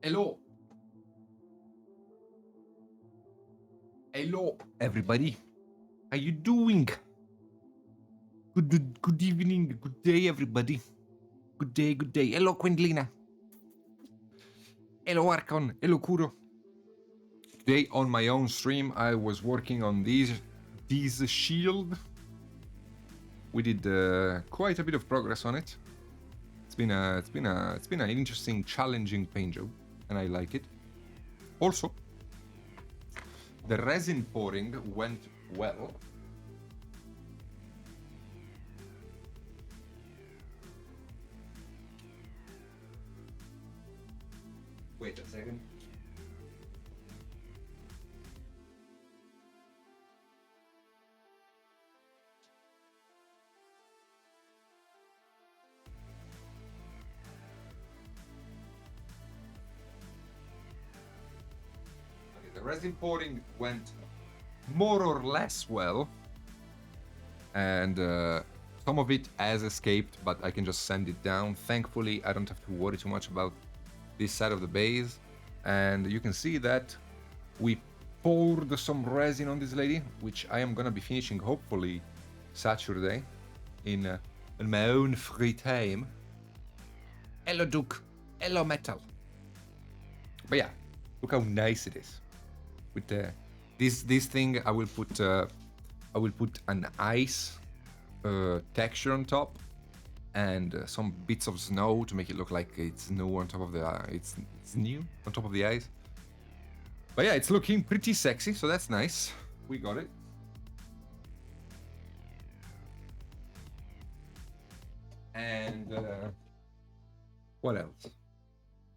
Hello. Hello, everybody. How you doing? Good evening, good day, everybody. Good day, good day. Hello, Quindlina. Hello, Archon. Hello, Kuro. Today on my own stream, I was working on these shield. We did quite a bit of progress on it. It's been an interesting, challenging paint job, and I like it. Also, the resin pouring went well. Wait a second. Okay, the resin pouring went more or less well, and some of it has escaped, but I can just send it down. Thankfully, I don't have to worry too much about this side of the base. And you can see that we poured some resin on this lady, which I am gonna be finishing hopefully Saturday in my own free time. Hello, Duke. Hello, Metal. But yeah, look how nice it is. With this thing, I will put an ice texture on top, and some bits of snow to make it look like it's snow on top of the it's new on top of the ice. But yeah, it's looking pretty sexy, so that's nice. We got it. And what else?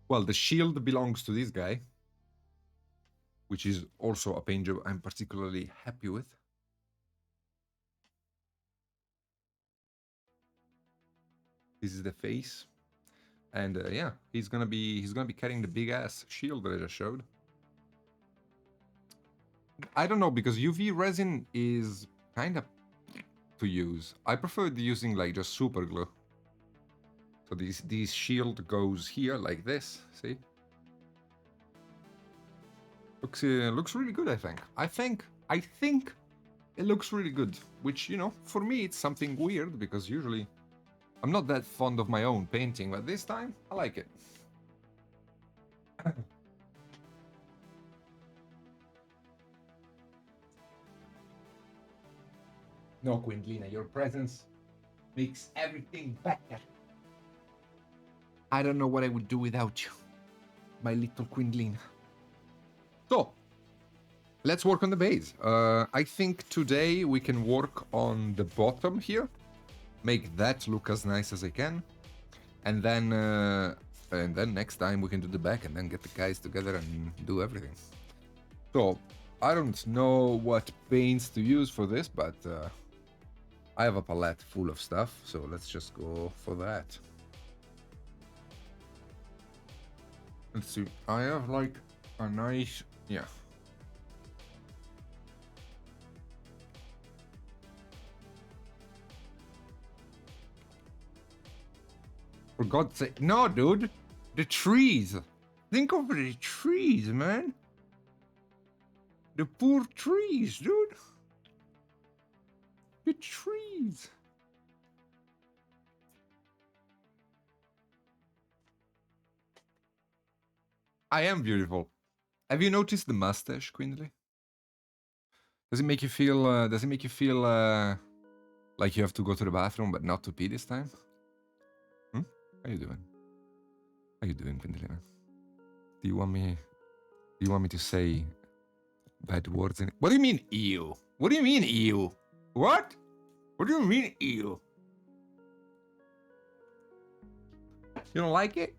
Well, the shield belongs to this guy, which is also a paint job I'm particularly happy with. This is the face, and yeah, he's gonna be carrying the big ass shield that I just showed. I don't know, because UV resin is kind of to use. I prefer using like just super glue. So this shield goes here like this. See, looks really good. I think it looks really good. Which, you know, for me it's something weird, because usually I'm not that fond of my own painting, but this time I like it. No, Quindlina, your presence makes everything better. I don't know what I would do without you, my little Quindlina. So, let's work on the base. I think today we can work on the bottom here, make that look as nice as I can, and then next time we can do the back, and then get the guys together and do everything. So, I don't know what paints to use for this, but I have a palette full of stuff, so let's just go for that. Let's see, I have like a nice, yeah. For God's sake, no, dude, the trees. Think of the trees, man. The poor trees, dude. The trees. I am beautiful. Have you noticed the mustache, Quindley? Does it make you feel? Like you have to go to the bathroom, but not to pee this time? Hmm? How you doing? How you doing, Quindley? Do you want me to say bad words in it? What do you mean, ew? What do you mean, ew? What? What do you mean, ew? You don't like it?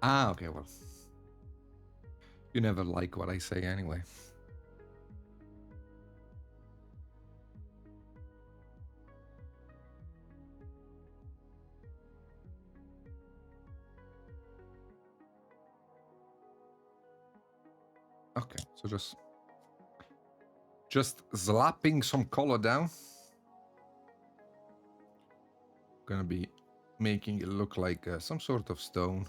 Ah, okay, well. You never like what I say anyway. Okay, so just slapping some color down. Gonna be making it look like some sort of stone.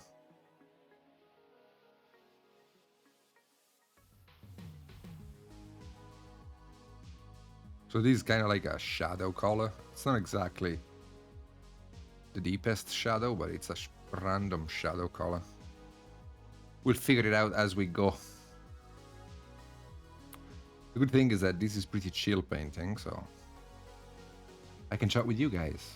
So this is kind of like a shadow color. It's not exactly the deepest shadow, but it's a random shadow color. We'll figure it out as we go. The good thing is that this is pretty chill painting, so I can chat with you guys.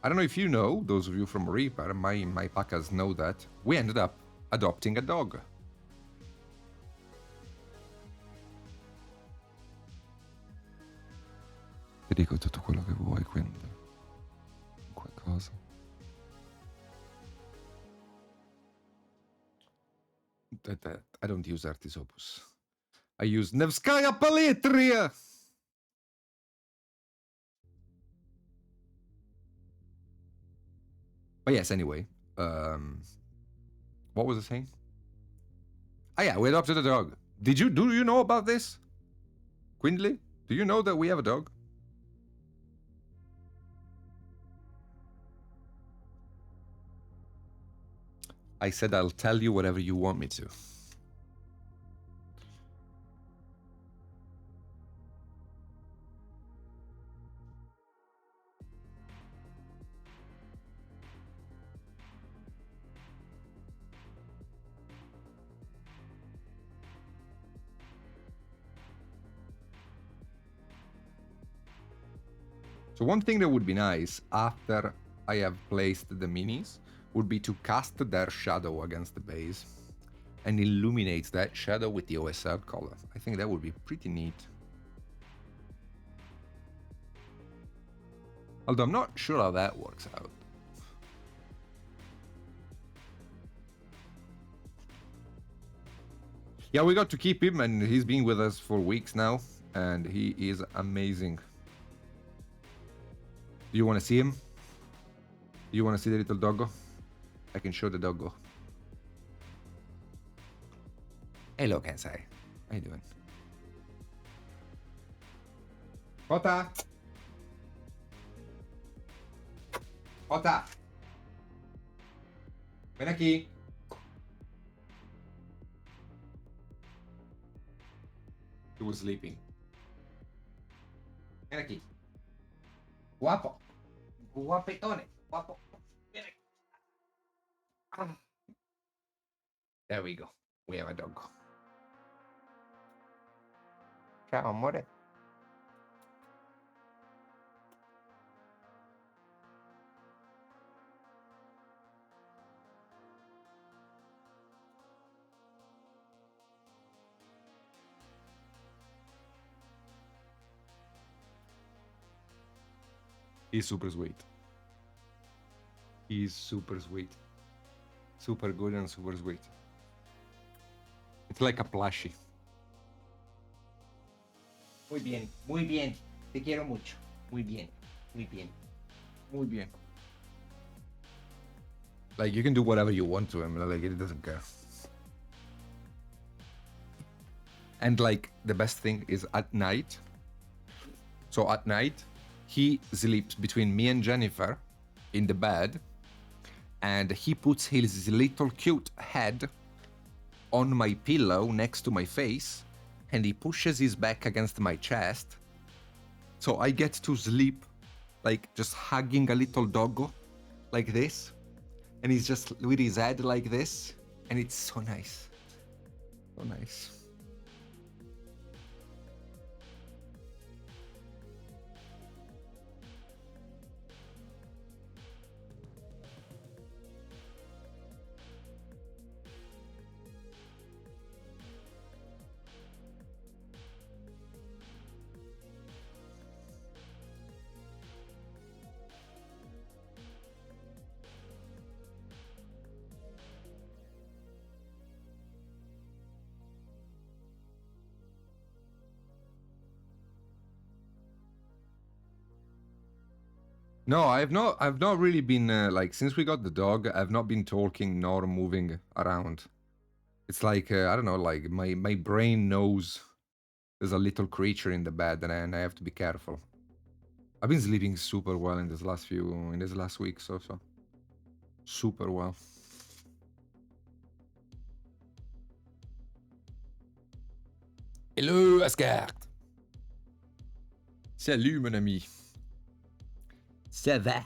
I don't know if you know, those of you from Reaper, my packers know that we ended up adopting a dog. Ti dico tutto quello che vuoi, quindi qualcosa. I don't use Artisopus. I use Nevskaya Paletria! But yes, anyway. What was I saying? Oh yeah, we adopted a dog. Do you know about this? Quindley? Do you know that we have a dog? I said I'll tell you whatever you want me to. So one thing that would be nice after I have placed the minis would be to cast their shadow against the base and illuminate that shadow with the OSR color. I think that would be pretty neat. Although I'm not sure how that works out. Yeah, we got to keep him, and he's been with us for weeks now, and he is amazing. Do you want to see him? Do you want to see the little doggo? I can show the doggo. Hello, Kensai. How you doing? Ota! Ota! Ven aquí. He was sleeping. Ven aquí. Guapo. Guapetone. Guapo. Ven aquí. Ah. There we go. We have a dog. Ciao, amore. He's super sweet. He's super sweet. Super good and super sweet. It's like a plushie. Muy bien, muy bien. Te quiero mucho. Muy bien, muy bien. Muy bien. Like, you can do whatever you want to him. Like, it doesn't care. And, like, the best thing is at night. So at night, he sleeps between me and Jennifer in the bed. And he puts his little cute head on my pillow next to my face. And he pushes his back against my chest. So I get to sleep, like, just hugging a little doggo like this. And he's just with his head like this. And it's so nice. So nice. No, I've not really been like, since we got the dog, I've not been talking nor moving around. It's like, I don't know, like my brain knows there's a little creature in the bed and I have to be careful. I've been sleeping super well in this last week, so super well. Hello, Asgard. Salut, mon ami. Ça va?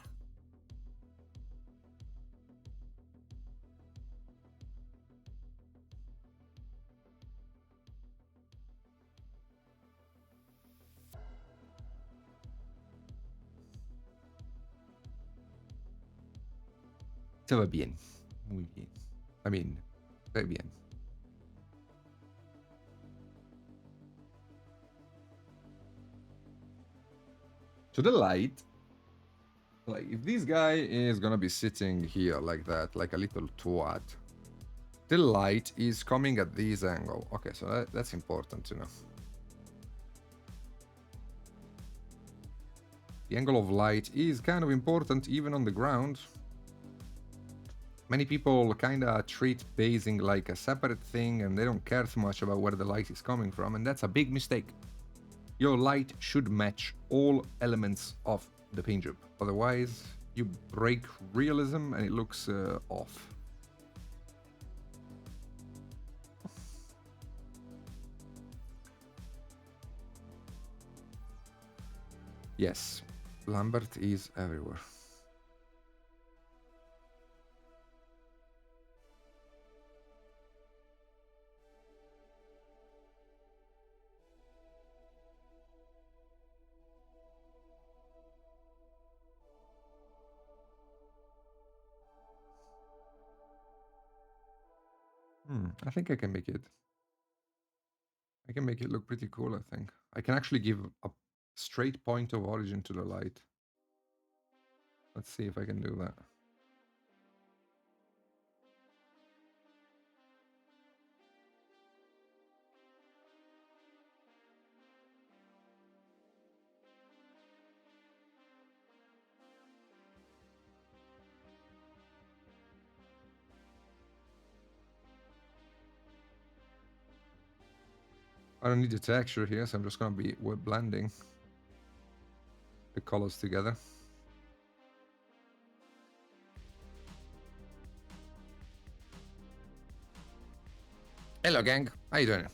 Ça va bien. Muy bien. I mean, très bien. So the light, like if this guy is gonna be sitting here like that, like a little twat, the light is coming at this angle. Okay, so that's important to know. The angle of light is kind of important even on the ground. Many people kind of treat basing like a separate thing and they don't care too much about where the light is coming from, and that's a big mistake. Your light should match all elements of the paint job. Otherwise, you break realism and it looks off. Yes, Lambert is everywhere. I think I can make it. I can make it look pretty cool, I think. I can actually give a straight point of origin to the light. Let's see if I can do that. I don't need the texture here, so I'm just gonna be wet blending the colors together. Hello, gang. How you doing?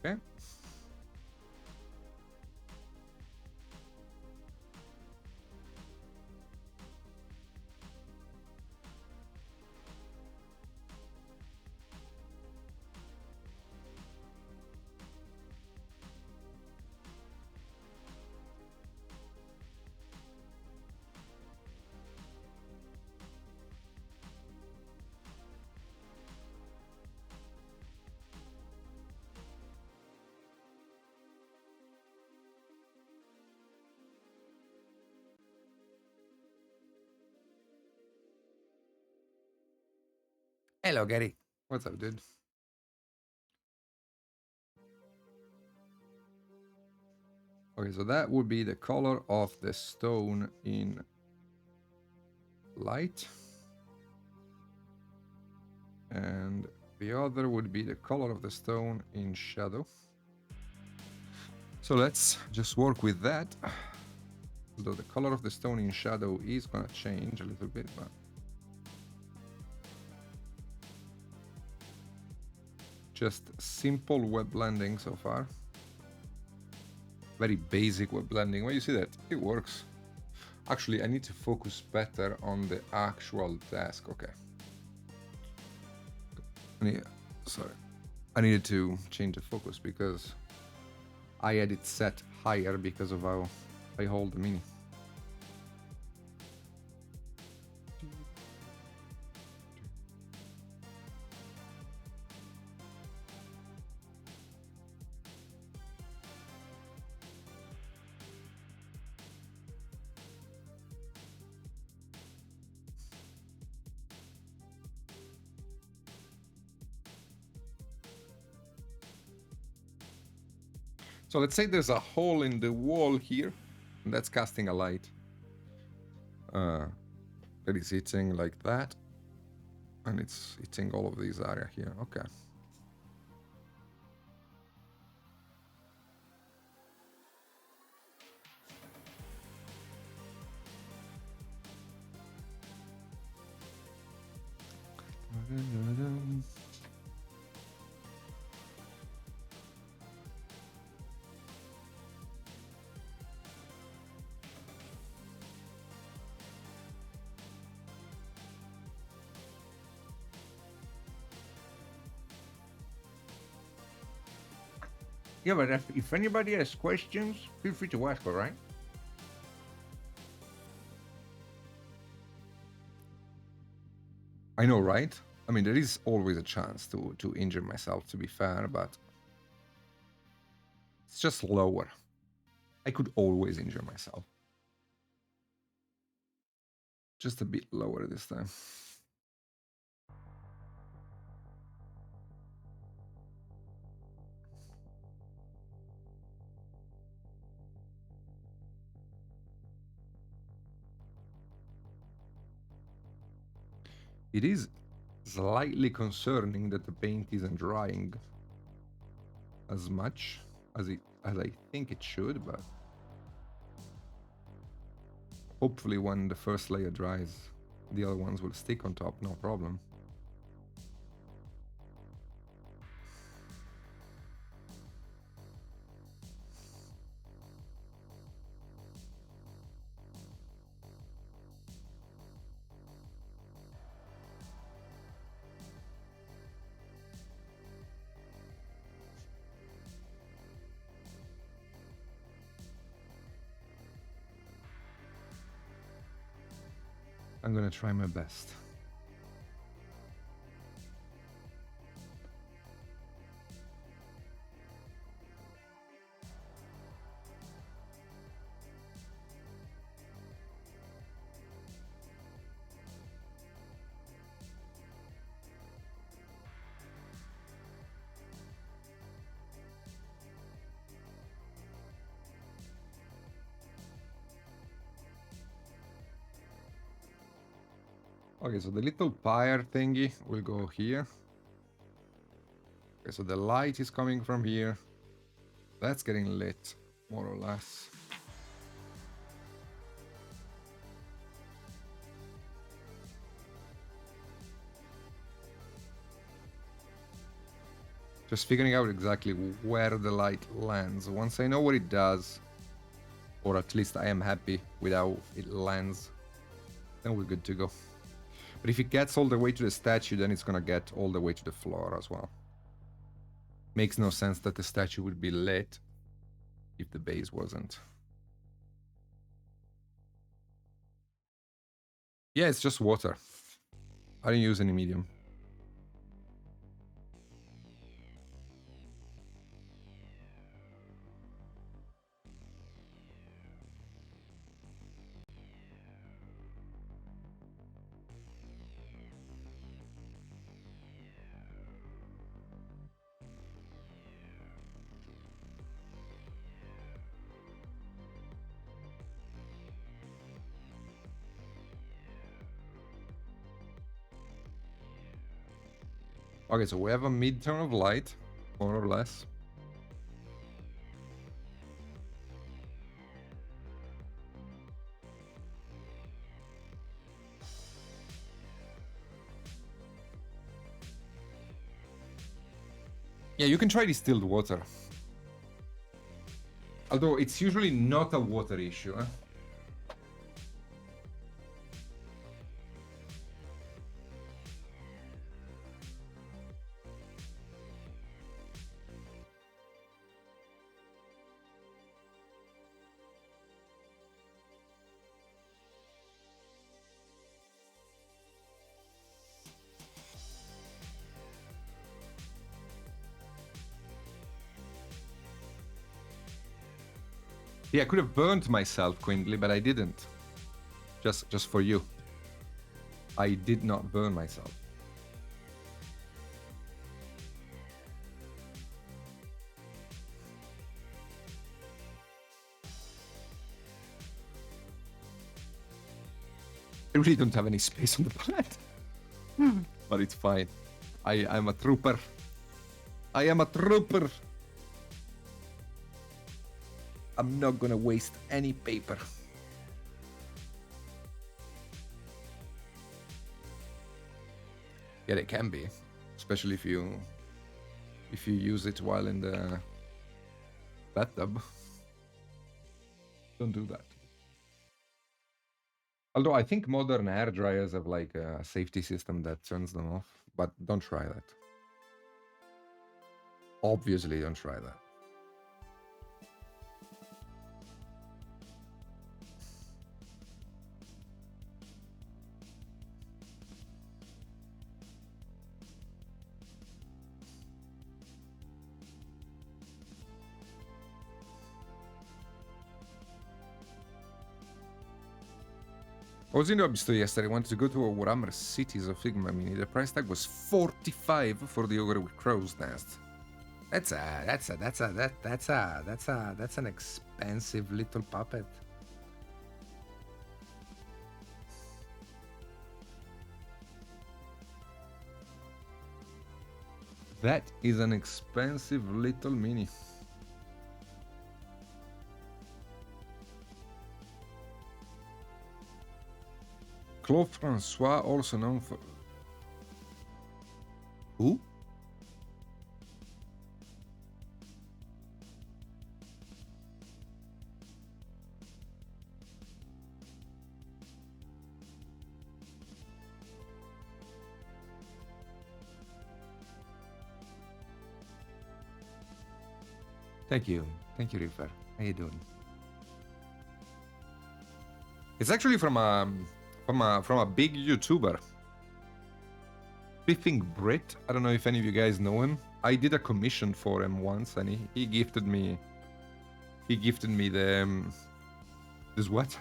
Okay. Hello, Gary. What's up, dude? Okay, so that would be the color of the stone in light. And the other would be the color of the stone in shadow. So let's just work with that. Although the color of the stone in shadow is gonna change a little bit, but just simple web blending so far. Very basic web blending. When you see that, it works. Actually, I need to focus better on the actual task. Okay. Sorry. I needed to change the focus because I had it set higher because of how I hold the mini. So let's say there's a hole in the wall here, and that's casting a light. That is hitting like that, and it's hitting all of these area here. Okay. Yeah, but if anybody has questions, feel free to ask, all right? I know, right? I mean, there is always a chance to injure myself, to be fair, but it's just lower. I could always injure myself. Just a bit lower this time. It is slightly concerning that the paint isn't drying as much as I think it should, but hopefully when the first layer dries, the other ones will stick on top, no problem. I'm gonna try my best. Okay, so the little pyre thingy will go here. Okay, so the light is coming from here. That's getting lit, more or less. Just figuring out exactly where the light lands. Once I know what it does, or at least I am happy with how it lands, then we're good to go. But if it gets all the way to the statue, then it's gonna get all the way to the floor as well. Makes no sense that the statue would be lit if the base wasn't. Yeah, it's just water. I didn't use any medium. Okay, so we have a mid-turn of light, more or less. Yeah, you can try distilled water. Although it's usually not a water issue. Yeah, I could have burnt myself, Quindly, but I didn't. Just for you. I did not burn myself. I really don't have any space on the planet. But it's fine. I'm a trooper. I am a trooper. I'm not gonna waste any paper. Yeah, it can be, especially if you use it while in the bathtub. Don't do that. Although I think modern hair dryers have like a safety system that turns them off, but don't try that. Obviously, don't try that. I was in the store yesterday. I wanted to go to a Warhammer Cities of Sigma mini. The price tag was 45 for the ogre with crow's nest. That's an expensive little puppet. That is an expensive little mini. Claude Francois, also known for... Who? Thank you, Reaper. How you doing? It's actually from a big YouTuber, Biffing Brit. I don't know if any of you guys know him. I did a commission for him once, and he gifted me the sweater.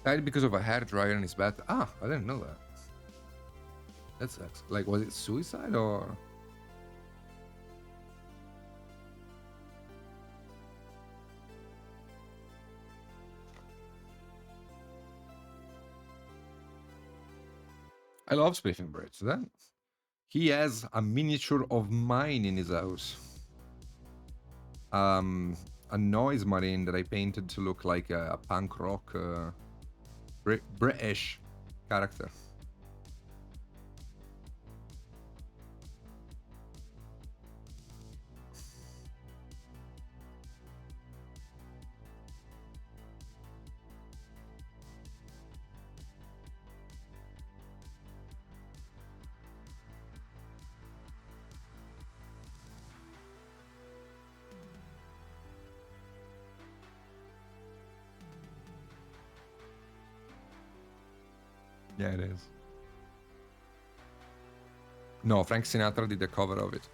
Died because of a hair dryer in his bath. Ah, I didn't know that. That sucks. Like, was it suicide or? I love Spiffing Brits. That he has a miniature of mine in his house. A noise marine that I painted to look like a punk rock British character. Yeah, it is. No, Frank Sinatra did the cover of it.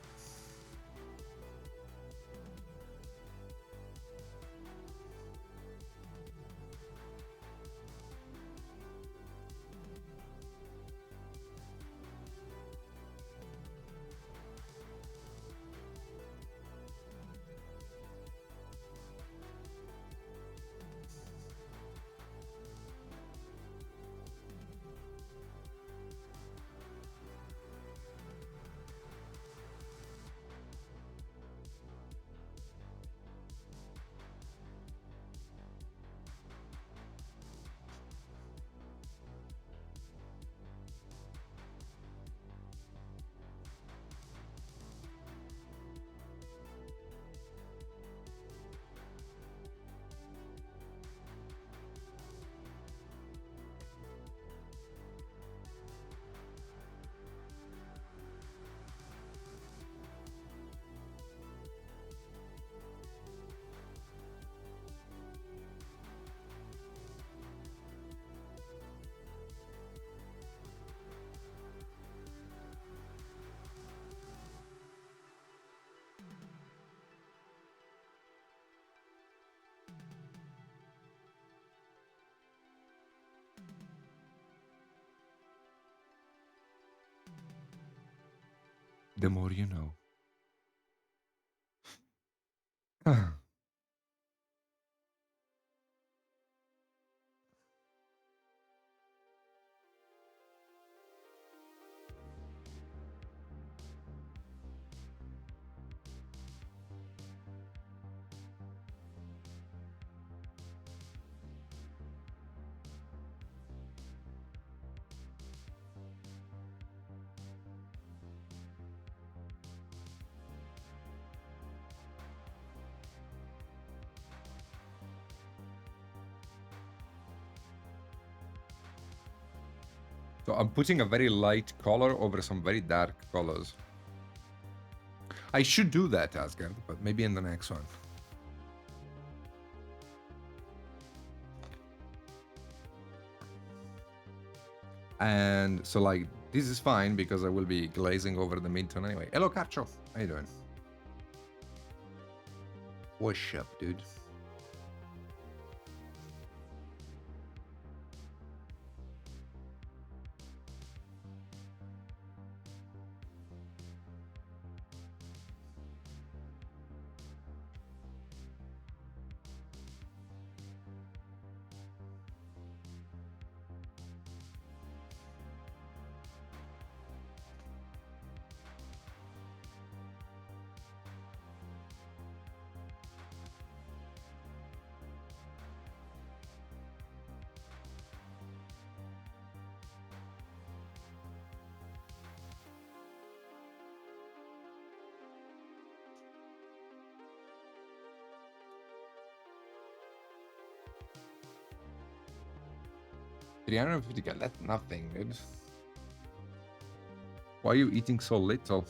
The more you know. So I'm putting a very light color over some very dark colors. I should do that, Asgard, but maybe in the next one. And so, like, this is fine because I will be glazing over the midtone anyway. Hello, Carcho. How you doing? What's up, dude? $350. That's nothing, dude. Why are you eating so little?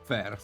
Fair.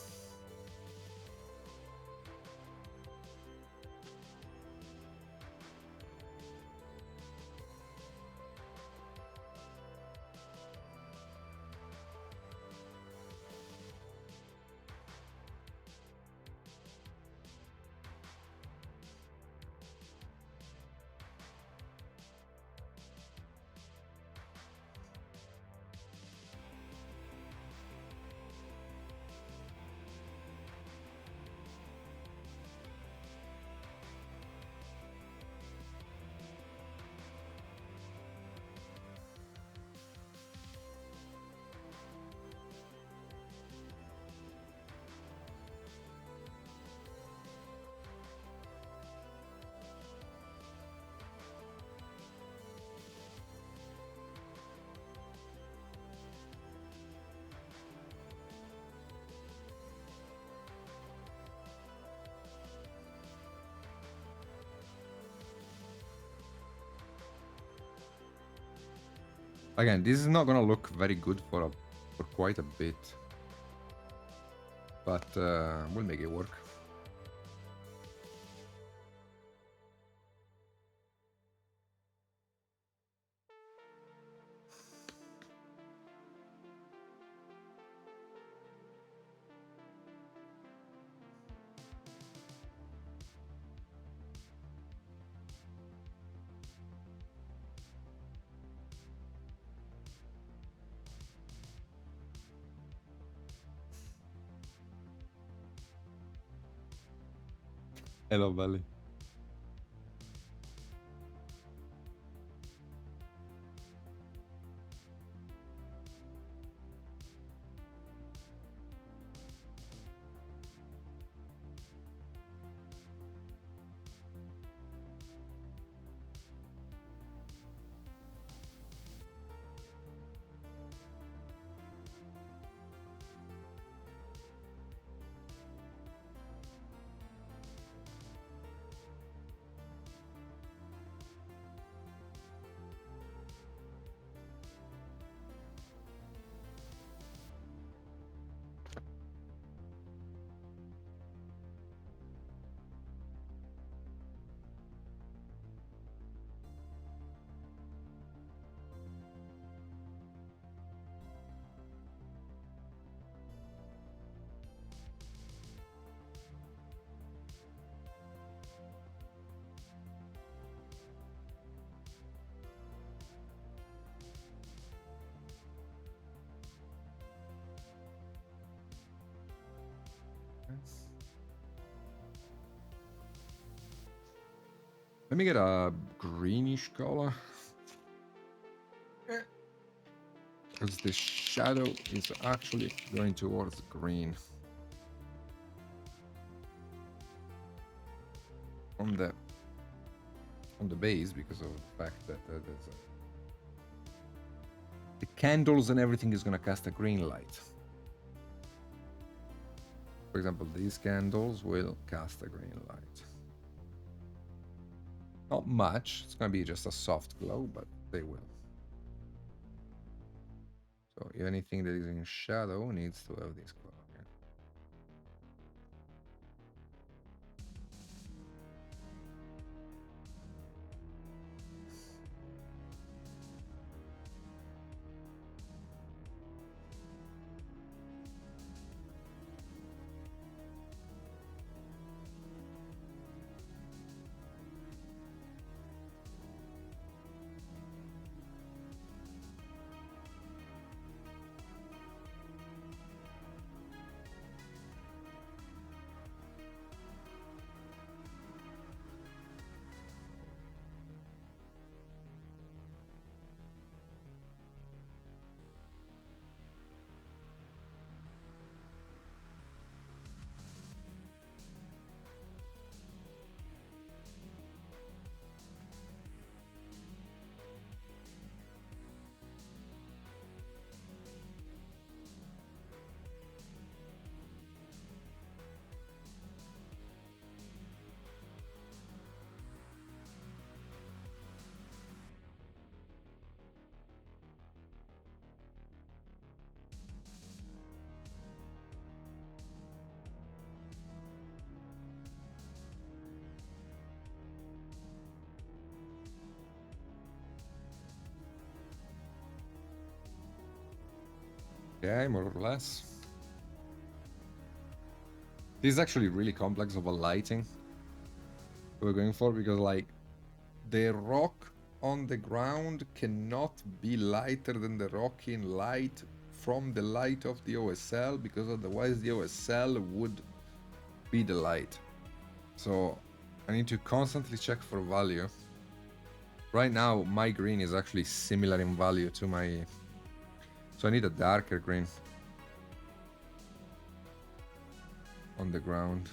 Again, this is not gonna look very good for quite a bit, but we'll make it work. Hello, Valley. Let me get a greenish color. Because the shadow is actually going towards green. On the base, because of the fact that the candles and everything is going to cast a green light. For example, these candles will cast a green light. Not much, it's going to be just a soft glow, but they will. So anything that is in shadow needs to have this color. Okay, more or less. This is actually really complex of a lighting we're going for, because like the rock on the ground cannot be lighter than the rock in light from the light of the OSL, because otherwise the OSL would be the light. So I need to constantly check for value. Right now my green is actually similar in value to my, so I need a darker green on the ground,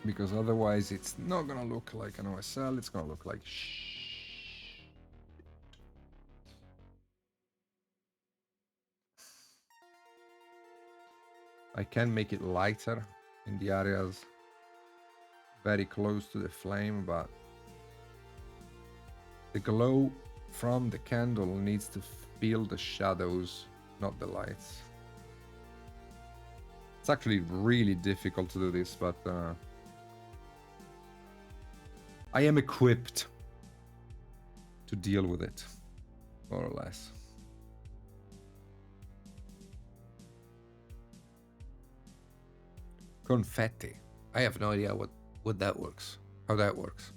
because otherwise it's not gonna look like an OSL, it's gonna look like I can make it lighter in the areas very close to the flame, but the glow from the candle needs to feel the shadows, not the lights. It's actually really difficult to do this, but I am equipped to deal with it, more or less. Confetti. I have no idea what that works. How that works.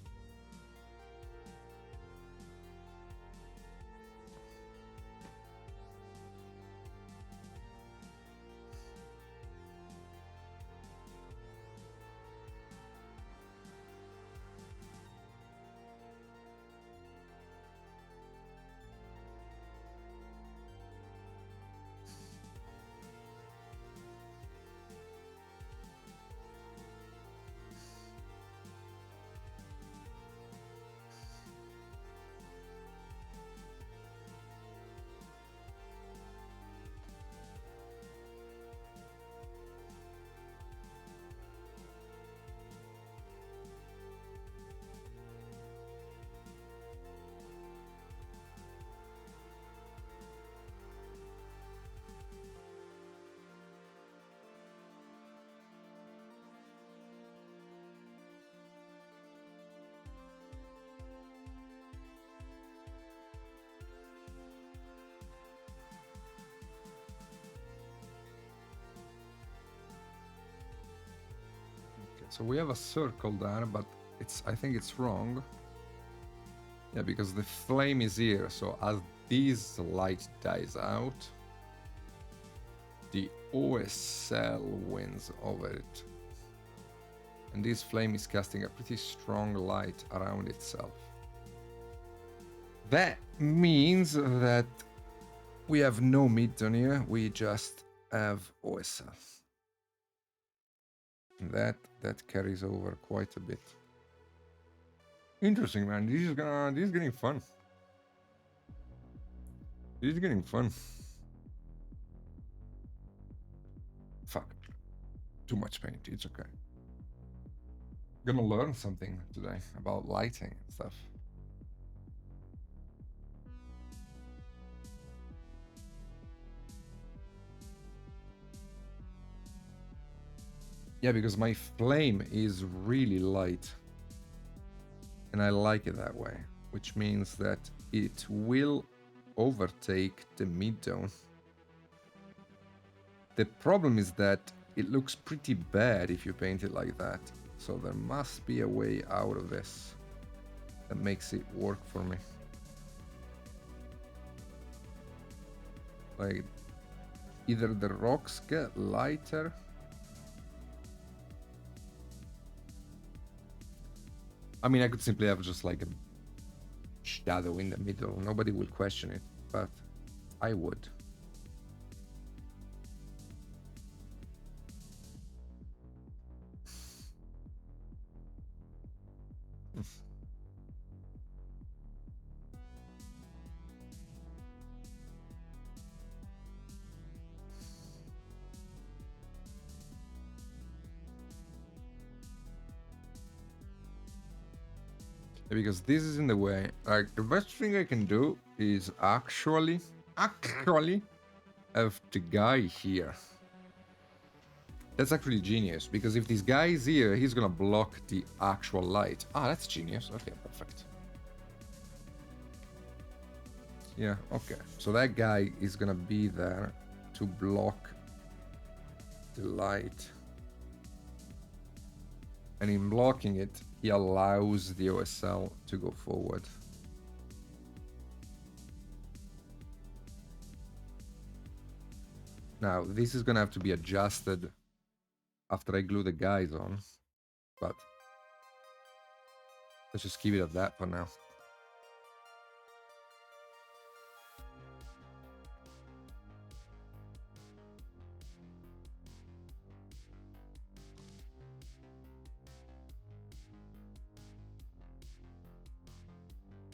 So we have a circle there, but I think it's wrong. Yeah, because the flame is here, so as this light dies out, the OSL wins over it. And this flame is casting a pretty strong light around itself. That means that we have no midtone here, we just have OSL. That carries over quite a bit. Interesting, man. This is getting fun. This is getting fun. Fuck. Too much paint. It's okay. Gonna learn something today about lighting and stuff. Yeah, because my flame is really light. And I like it that way, which means that it will overtake the midtone. The problem is that it looks pretty bad if you paint it like that. So there must be a way out of this that makes it work for me. Like, either the rocks get lighter. I mean, I could simply have just like a shadow in the middle. Nobody will question it, but I would. Because this is in the way. Like, the best thing I can do is actually have the guy here. That's actually genius, because if this guy is here, he's gonna block the actual light. Ah, that's genius. Okay, perfect. Yeah, okay. So that guy is gonna be there to block the light. And in blocking it, he allows the OSL to go forward. Now, this is gonna have to be adjusted after I glue the guys on, but let's just keep it at that for now.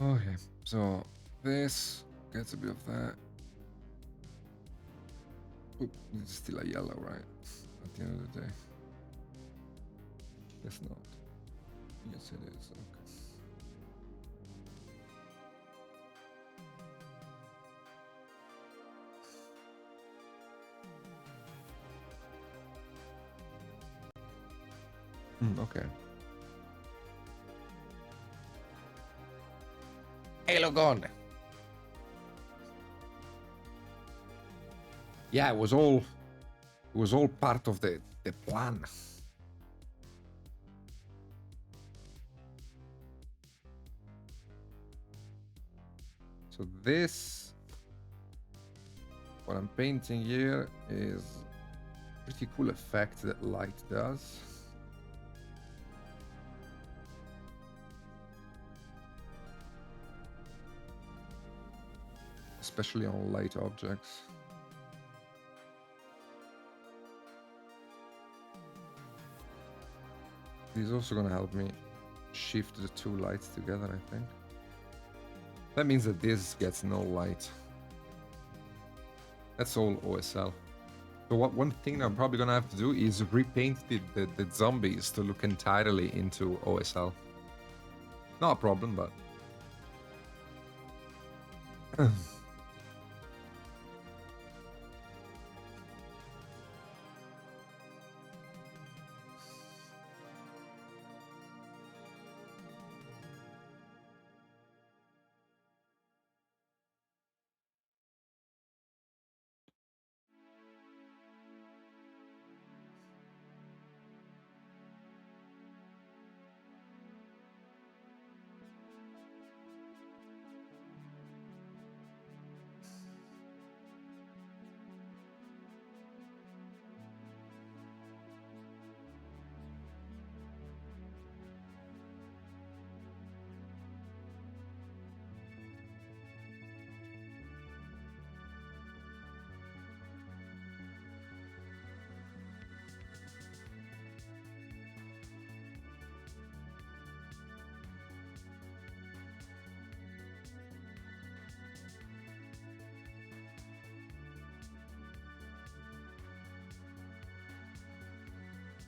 Okay, so this gets a bit of that. Oop, it's still a yellow, right? At the end of the day. Guess not. Yes, it is. Okay. Okay. Hey, look on. Yeah, it was all part of the plan. So this, what I'm painting here, is a pretty cool effect that light does. Especially on light objects. This is also gonna help me shift the two lights together, I think. That means that this gets no light. That's all OSL. So one thing I'm probably gonna have to do is repaint the zombies to look entirely into OSL. Not a problem, but...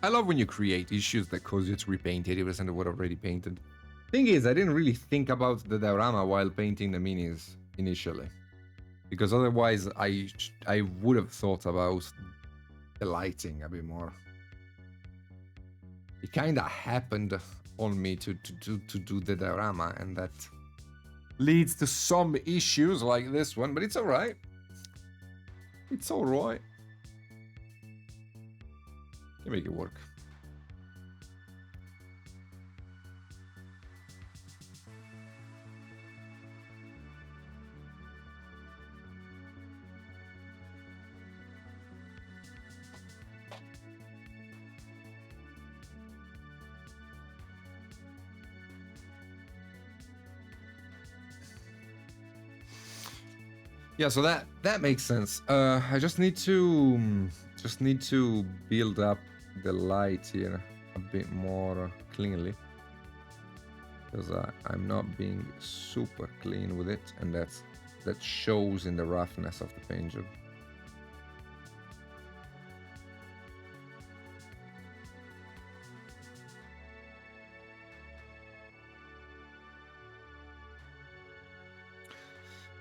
I love when you create issues that cause you to repaint 80% of what already painted. Thing is, I didn't really think about the diorama while painting the minis initially, because otherwise I would have thought about the lighting a bit more. It kind of happened on me to do the diorama, and that leads to some issues like this one, but it's all right. It's all right. You make it work. Yeah, so that makes sense. I just need to build up the light here a bit more cleanly, because I'm not being super clean with it, and that shows in the roughness of the paint job.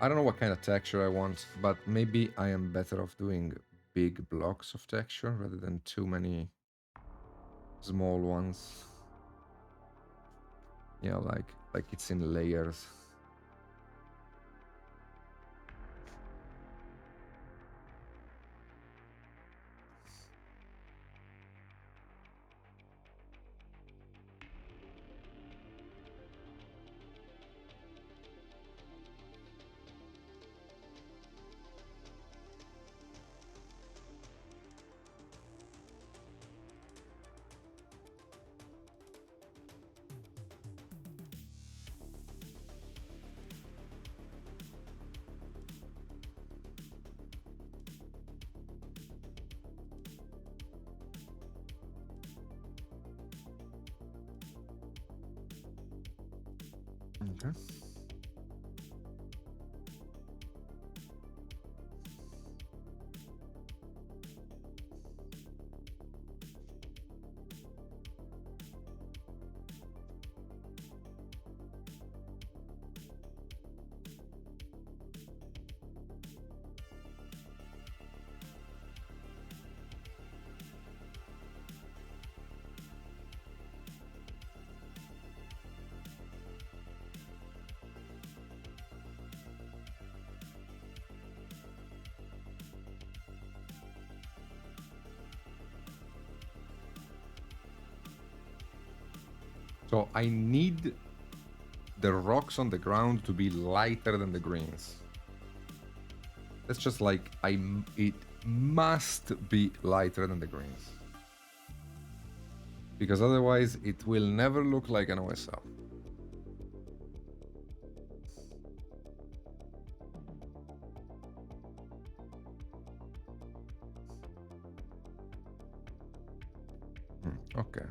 I don't know what kind of texture I want, but maybe I am better off doing big blocks of texture rather than too many small ones. Yeah, like it's in layers. Okay. So I need the rocks on the ground to be lighter than the greens. That's just like it must be lighter than the greens, because otherwise it will never look like an OSL. Okay.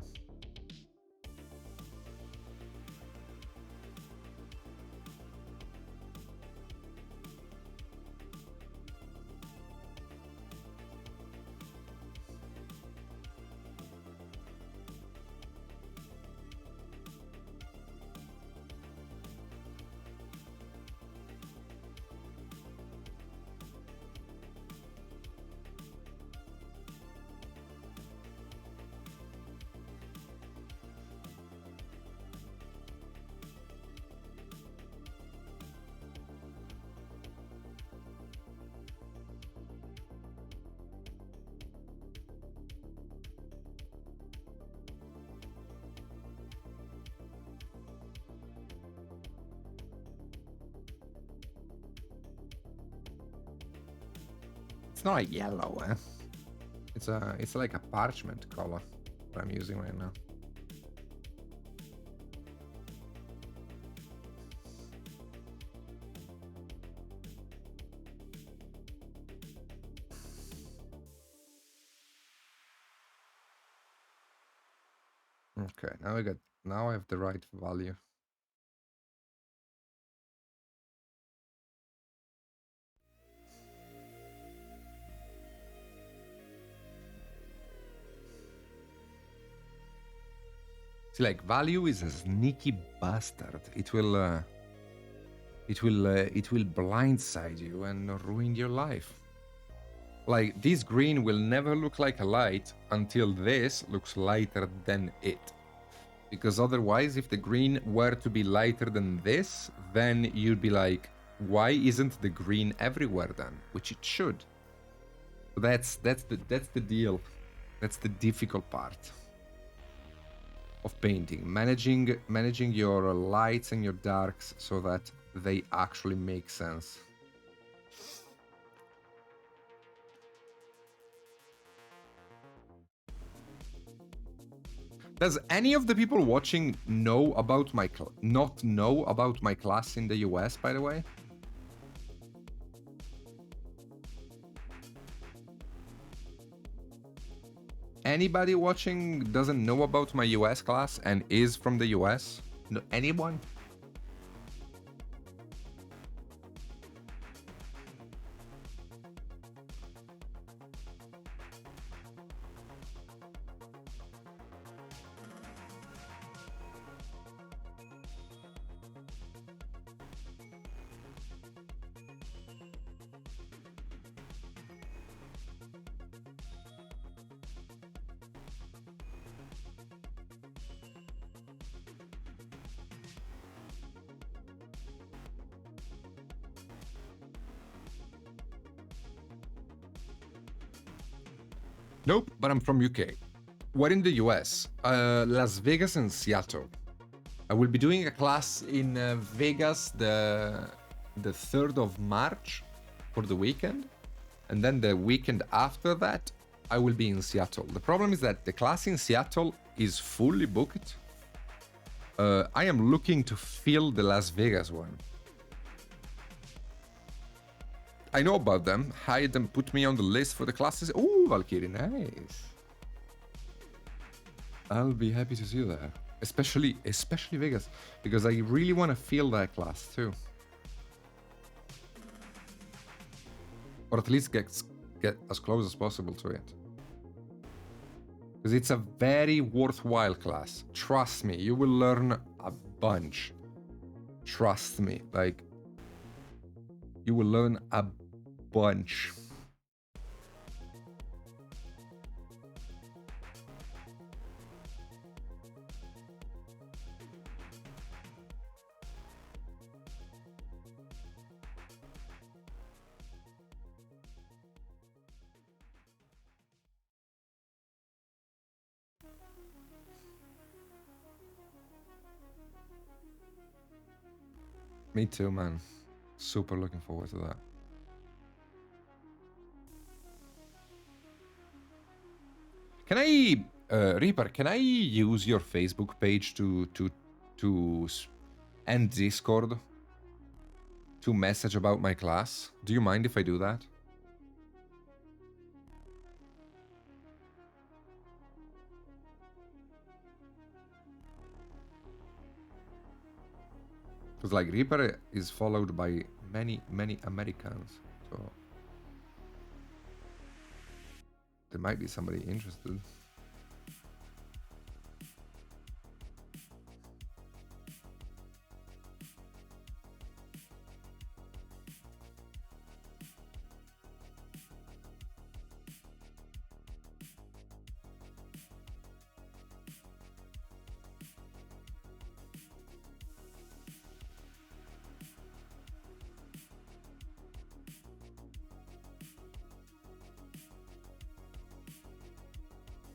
It's not a yellow, eh? It's like a parchment color that I'm using right now. Okay, now I have the right value. See, like, value is a sneaky bastard. It will blindside you and ruin your life. Like, this green will never look like a light until this looks lighter than it. Because otherwise, if the green were to be lighter than this, then you'd be like, why isn't the green everywhere then? Which it should. So that's the deal. That's the difficult part of painting. Managing your lights and your darks so that they actually make sense. Does any of the people watching know about my not know about my class in the US, by the way? Anybody watching doesn't know about my US class and is from the US? No, anyone? Nope, but I'm from UK. We're in the US, Las Vegas and Seattle. I will be doing a class in Vegas the 3rd of March for the weekend. And then the weekend after that, I will be in Seattle. The problem is that the class in Seattle is fully booked. I am looking to fill the Las Vegas one. I know about them. Hide them, put me on the list for the classes. Oh, Valkyrie, nice. I'll be happy to see you there. Especially Vegas, because I really want to fill that class too. Or at least get as close as possible to it. Because it's a very worthwhile class. Trust me, you will learn a bunch. Trust me, like, you will learn a bunch. Me too, man. Super looking forward to that. Can I, Reaper? Can I use your Facebook page to and Discord to message about my class? Do you mind if I do that? Because like Reaper is followed by many Americans, so there might be somebody interested.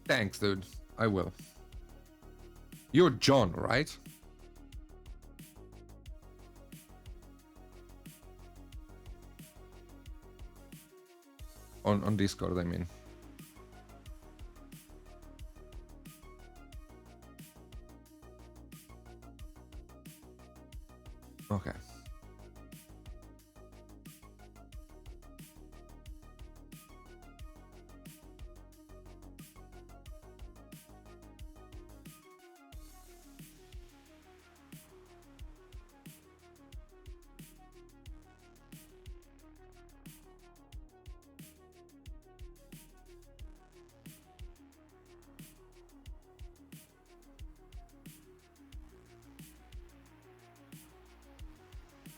Thanks, dude. I will. You're John, right? On Discord, I mean. Okay.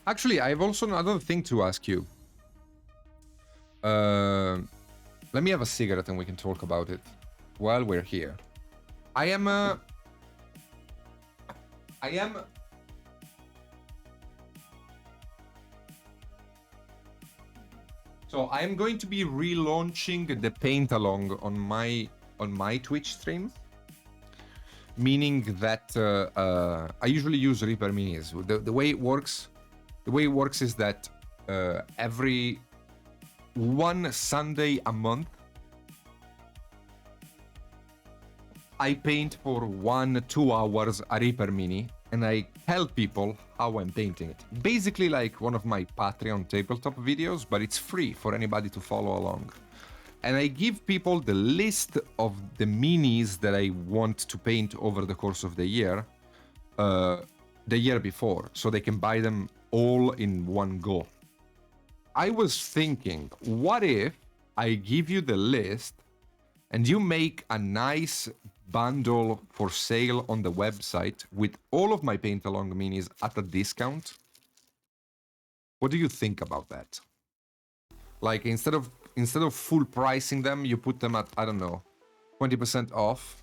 Actually, I have also another thing to ask you. Let me have a cigarette and we can talk about it while we're here. I am So I'm going to be relaunching the paint along on my Twitch stream, meaning that I usually use Reaper Minis. The way it works is that every one Sunday a month, I paint for 1-2 hours a Reaper Mini, and I tell people how I'm painting it. Basically like one of my Patreon tabletop videos, but it's free for anybody to follow along. And I give people the list of the minis that I want to paint over the course of the year before, so they can buy them all in one go. I was thinking, what if I give you the list and you make a nice bundle for sale on the website with all of my paint along minis at a discount? What do you think about that? Like instead of full pricing them, you put them at, I don't know, 20% off,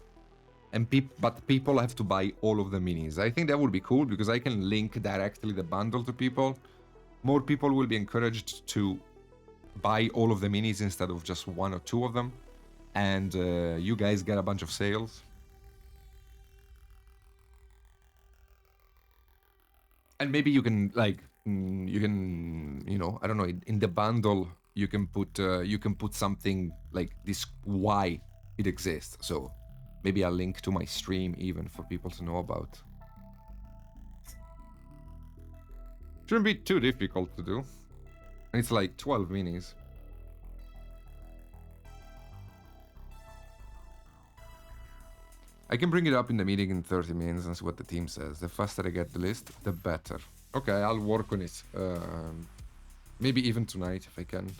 and but people have to buy all of the minis. I think that would be cool because I can link directly the bundle to people. More people will be encouraged to buy all of the minis instead of just 1 or 2 of them. And you guys get a bunch of sales. And maybe you can like, you know, I don't know, in the bundle you can put something like this, why it exists. So maybe a link to my stream even for people to know about. Shouldn't be too difficult to do. And it's like 12 minis. I can bring it up in the meeting in 30 minutes and see what the team says. The faster I get the list, the better. Okay, I'll work on it. Maybe even tonight if I can.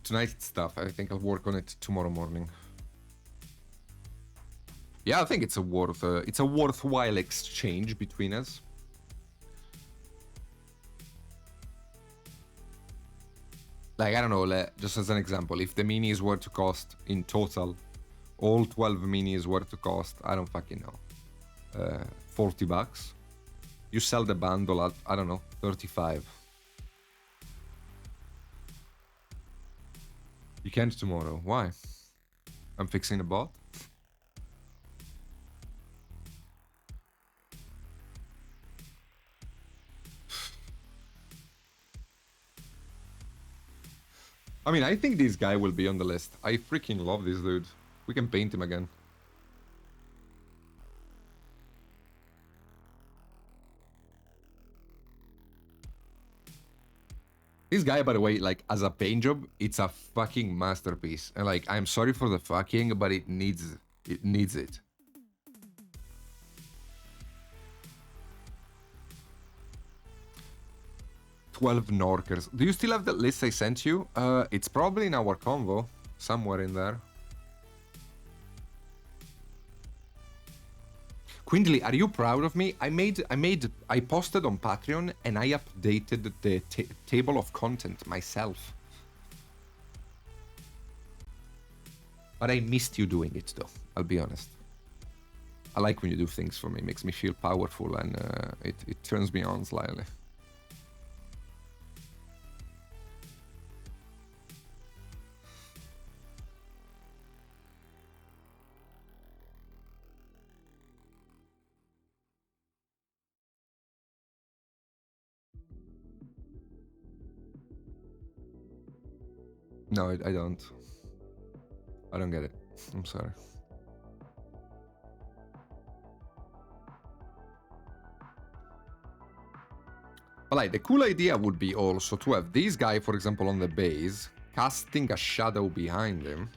Tonight's stuff. I think I'll work on it tomorrow morning. Yeah, I think it's a worthwhile exchange between us. Like, I don't know, just as an example, if the minis were to cost in total, all 12 minis were to cost, I don't fucking know, $40. You sell the bundle at, I don't know, 35. You can't tomorrow. Why? I'm fixing the bot. I mean, I think this guy will be on the list. I freaking love this dude. We can paint him again. This guy, by the way, like, as a paint job, it's a fucking masterpiece. And, like, I'm sorry for the fucking, but it needs it. "12 Norkers." Do you still have the list I sent you? It's probably in our convo. Somewhere in there. Quindly, are you proud of me? I posted on Patreon and I updated the table of content myself. But I missed you doing it, though. I'll be honest. I like when you do things for me. It makes me feel powerful and it turns me on slightly. No, I don't. I don't get it. I'm sorry. But like, the cool idea would be also to have this guy, for example, on the base, casting a shadow behind him.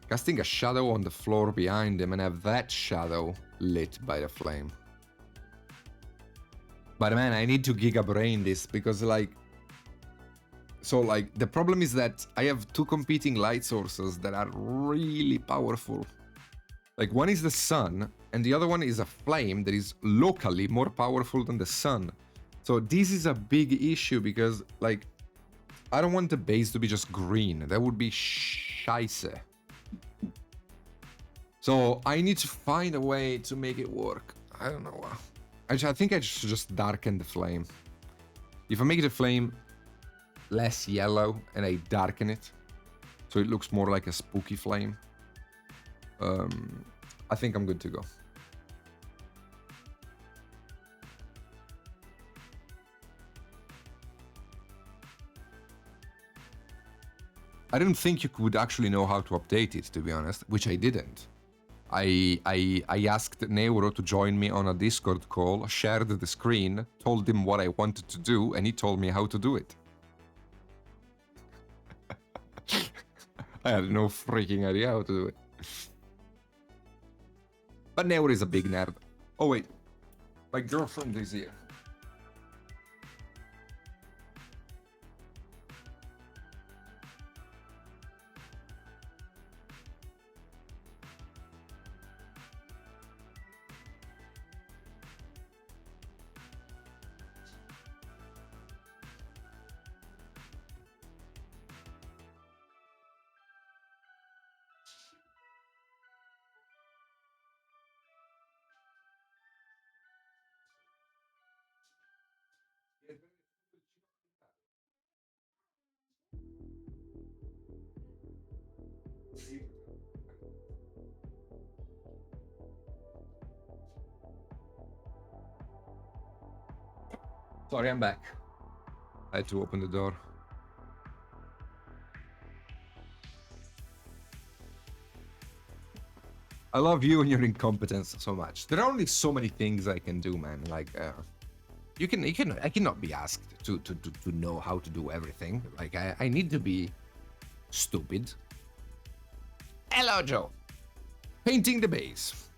Casting a shadow on the floor behind him and have that shadow lit by the flame. But man, I need to gigabrain this because, like, So like the problem is that I have two competing light sources that are really powerful. Like one is the sun and the other one is a flame that is locally more powerful than the sun. So this is a big issue because like I don't want the base to be just green. That would be scheisse. So I need to find a way to make it work. I don't know. I think I should just darken the flame. If I make the flame less yellow and I darken it so it looks more like a spooky flame, I think I'm good to go. I didn't think you could actually know how to update it, to be honest, which I didn't. I asked Neuro to join me on a Discord call, shared the screen, told him what I wanted to do, and he told me how to do it. I had no freaking idea how to do it. But Neuro is a big nerd. Oh wait, my girlfriend is here. Sorry, I'm back. I had to open the door. I love you and your incompetence so much. There are only so many things I can do, man. Like, I cannot be asked to know how to do everything. Like, I need to be stupid. Hello, Joe. Painting the base.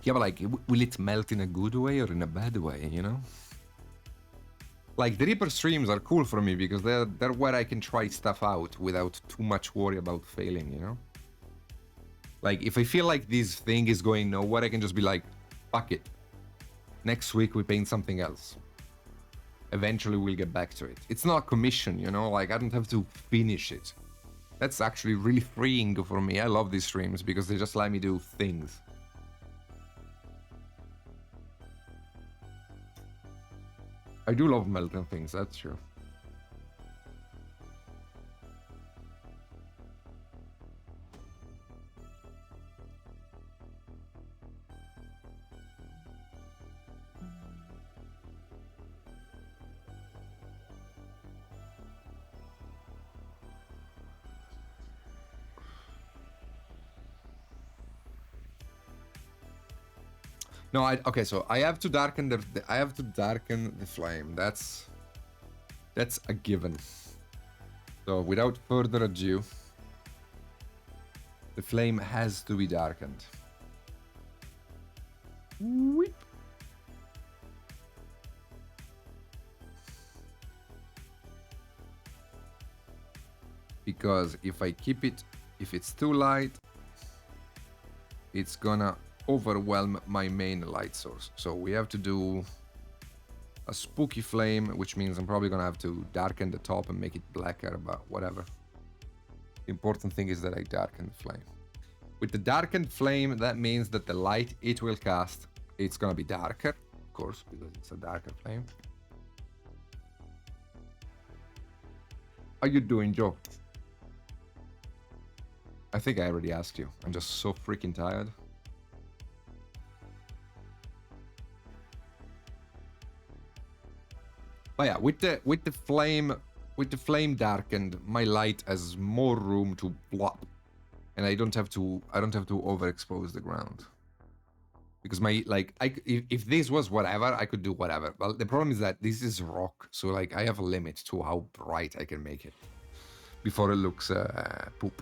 Yeah, but like, will it melt in a good way or in a bad way, you know? Like, the Reaper streams are cool for me because they're where I can try stuff out without too much worry about failing, you know? Like, if I feel like this thing is going nowhere, I can just be like, fuck it. Next week we paint something else. Eventually we'll get back to it. It's not a commission, you know? Like, I don't have to finish it. That's actually really freeing for me. I love these streams because they just let me do things. I do love melting things, that's true. No, okay, so I have to darken the flame. That's a given. So without further ado, the flame has to be darkened. Weep. Because if I keep it, if it's too light, it's gonna overwhelm my main light source. So we have to do a spooky flame, which means I'm probably gonna have to darken the top and make it blacker, but whatever. The important thing is that I darken the flame. With the darkened flame, that means that the light it will cast, it's gonna be darker, of course, because it's a darker flame. How you doing, Joe? I think I already asked you. I'm just so freaking tired. But yeah, with the flame darkened, my light has more room to flop, and I don't have to overexpose the ground. Because my if this was whatever, I could do whatever. But the problem is that this is rock, so like I have a limit to how bright I can make it before it looks poop.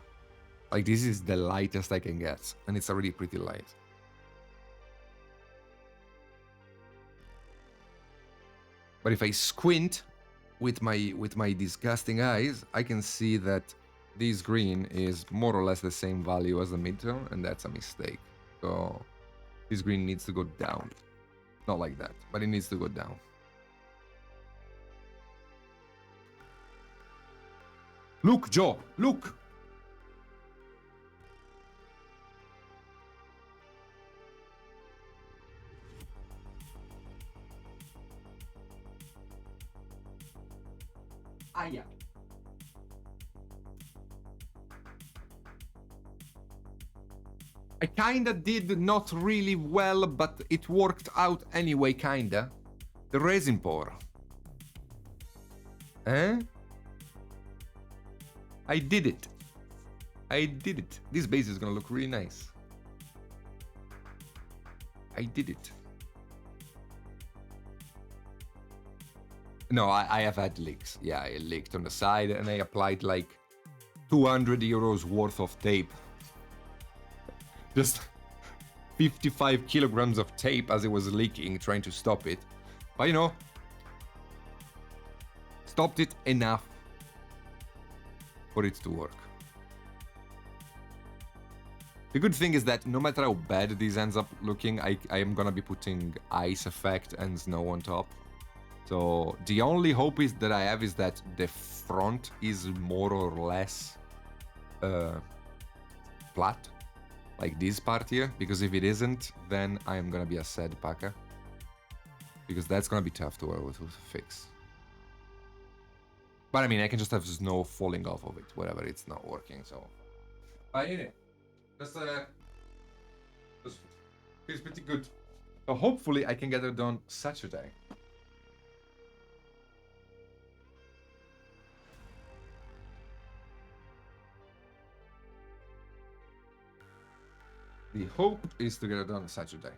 Like, this is the lightest I can get, and it's already pretty light. But if I squint with my disgusting eyes, I can see that this green is more or less the same value as the midtone, and that's a mistake. So this green needs to go down. Not like that, but it needs to go down. Look, Joe, look! Ah, yeah. I kinda did not really well, but it worked out anyway, kinda. The resin pour. Eh? I did it. I did it. This base is gonna look really nice. I did it. No, I have had leaks. Yeah, I leaked on the side and I applied like 200 euros worth of tape. Just 55 kilograms of tape as it was leaking, trying to stop it. But you know, stopped it enough for it to work. The good thing is that no matter how bad this ends up looking, I am gonna be putting ice effect and snow on top. So the only hope is that I have is that the front is more or less flat, like this part here, because if it isn't, then I am gonna be a sad packer, because that's gonna be tough to fix. But I mean, I can just have snow falling off of it, whatever, it's not working, so. But anyway, that's feels pretty good. So hopefully I can get it done Saturday. The hope is to get it done Saturday.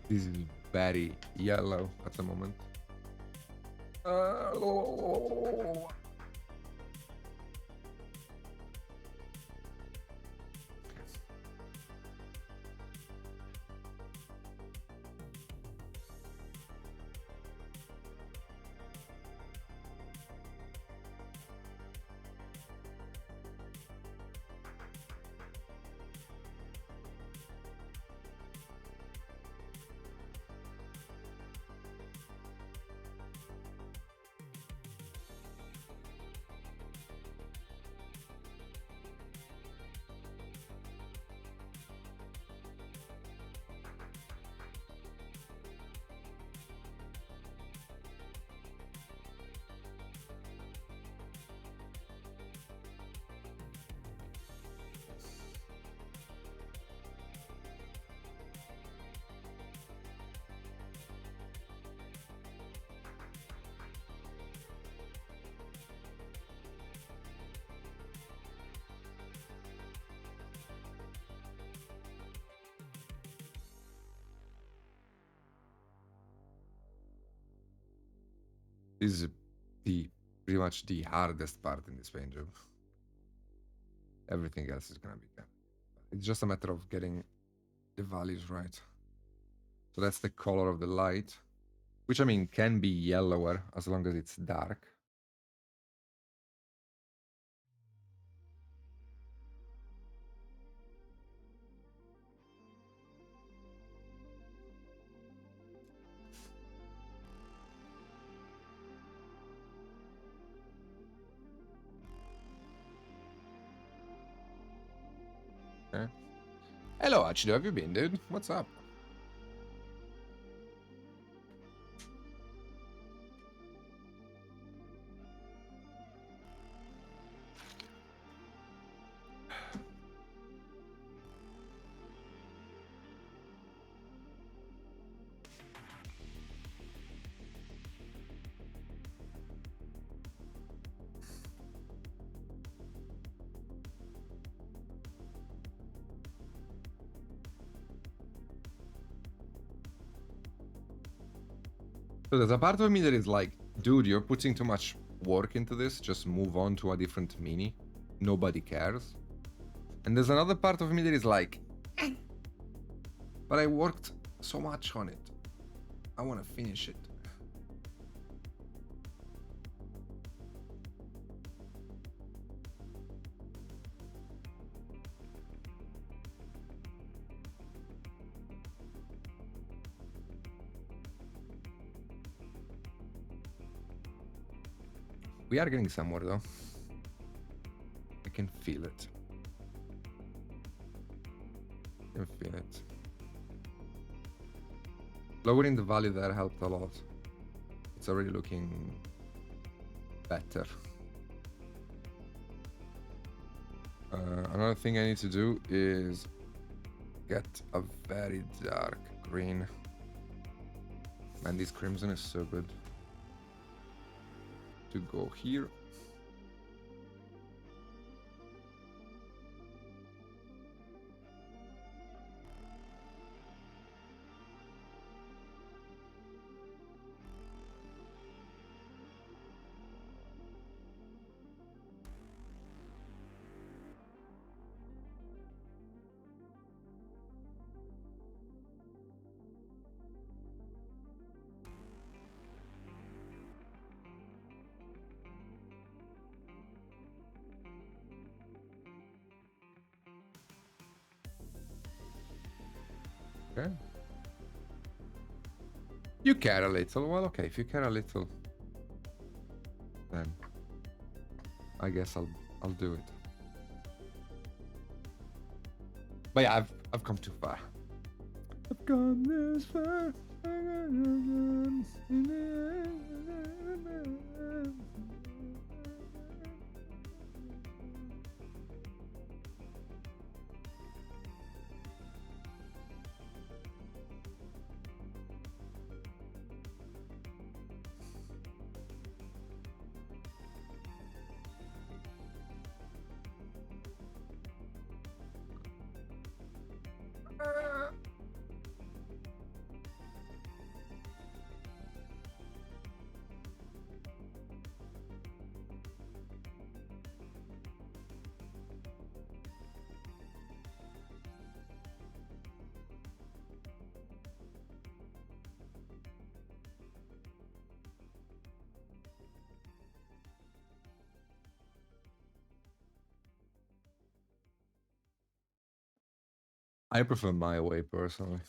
This is very yellow at the moment. This is pretty much the hardest part in this paint job. Everything else is gonna be done. It's just a matter of getting the values right. So that's the color of the light, which I mean can be yellower as long as it's dark. Okay. Hello, Achido, have you been, dude? What's up? So there's a part of me that is like, dude, you're putting too much work into this. Just move on to a different mini. Nobody cares. And there's another part of me that is like, but I worked so much on it. I want to finish it. We are getting somewhere though. I can feel it. I can feel it. Lowering the value there helped a lot. It's already looking better. Another thing I need to do is get a very dark green. Man, this crimson is so good. To go here. Okay. You care a little. Well, okay. If you care a little, then I guess I'll do it. But yeah, I've come too far. I've gone this far. I prefer my way personally.